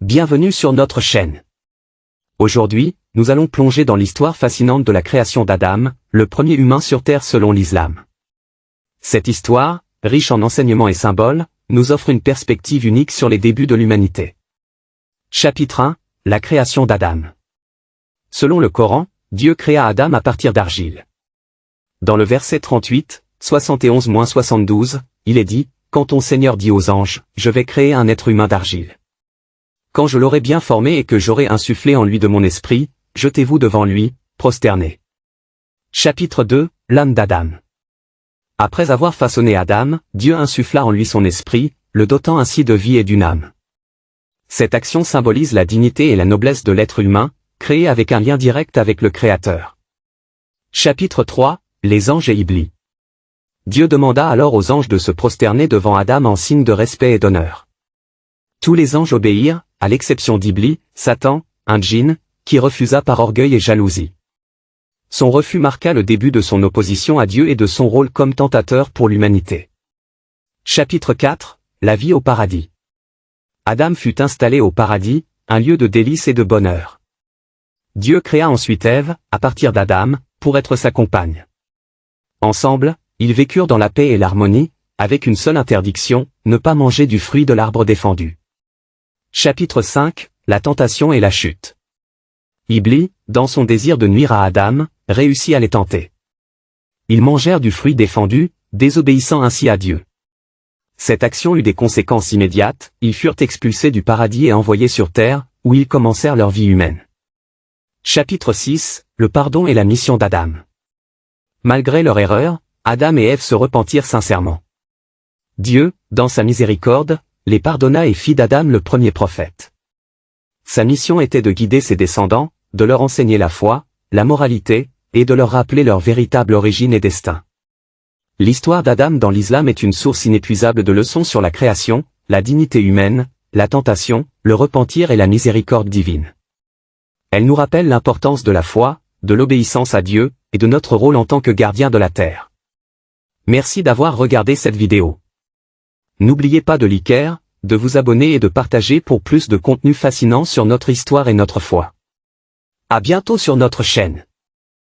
bienvenue sur notre chaîne. Aujourd'hui, nous allons plonger dans l'histoire fascinante de la création d'Adam, le premier humain sur Terre selon l'islam. Cette histoire, riche en enseignements et symboles, nous offre une perspective unique sur les débuts de l'humanité. Chapitre 1, la création d'Adam. Selon le Coran, Dieu créa Adam à partir d'argile. Dans le verset 38, 71-72, il est dit, « Quand ton Seigneur dit aux anges, je vais créer un être humain d'argile. Quand je l'aurai bien formé et que j'aurai insufflé en lui de mon esprit, jetez-vous devant lui, prosternez. » Chapitre 2, l'âme d'Adam. Après avoir façonné Adam, Dieu insuffla en lui son esprit, le dotant ainsi de vie et d'une âme. Cette action symbolise la dignité et la noblesse de l'être humain, créé avec un lien direct avec le Créateur. Chapitre 3, les anges et Iblis. Dieu demanda alors aux anges de se prosterner devant Adam en signe de respect et d'honneur. Tous les anges obéirent, à l'exception d'Iblis, Satan, un djinn, qui refusa par orgueil et jalousie. Son refus marqua le début de son opposition à Dieu et de son rôle comme tentateur pour l'humanité. Chapitre 4, la vie au paradis. Adam fut installé au paradis, un lieu de délices et de bonheur. Dieu créa ensuite Ève, à partir d'Adam, pour être sa compagne. Ensemble, ils vécurent dans la paix et l'harmonie, avec une seule interdiction, ne pas manger du fruit de l'arbre défendu. Chapitre 5, la tentation et la chute. Iblis, dans son désir de nuire à Adam, réussit à les tenter. Ils mangèrent du fruit défendu, désobéissant ainsi à Dieu. Cette action eut des conséquences immédiates, ils furent expulsés du paradis et envoyés sur terre, où ils commencèrent leur vie humaine. Chapitre 6, le pardon et la mission d'Adam. Malgré leur erreur, Adam et Ève se repentirent sincèrement. Dieu, dans sa miséricorde, les pardonna et fit d'Adam le premier prophète. Sa mission était de guider ses descendants, de leur enseigner la foi, la moralité, et de leur rappeler leur véritable origine et destin. L'histoire d'Adam dans l'islam est une source inépuisable de leçons sur la création, la dignité humaine, la tentation, le repentir et la miséricorde divine. Elle nous rappelle l'importance de la foi, de l'obéissance à Dieu, et de notre rôle en tant que gardien de la terre. Merci d'avoir regardé cette vidéo. N'oubliez pas de liker, de vous abonner et de partager pour plus de contenu fascinant sur notre histoire et notre foi. À bientôt sur notre chaîne.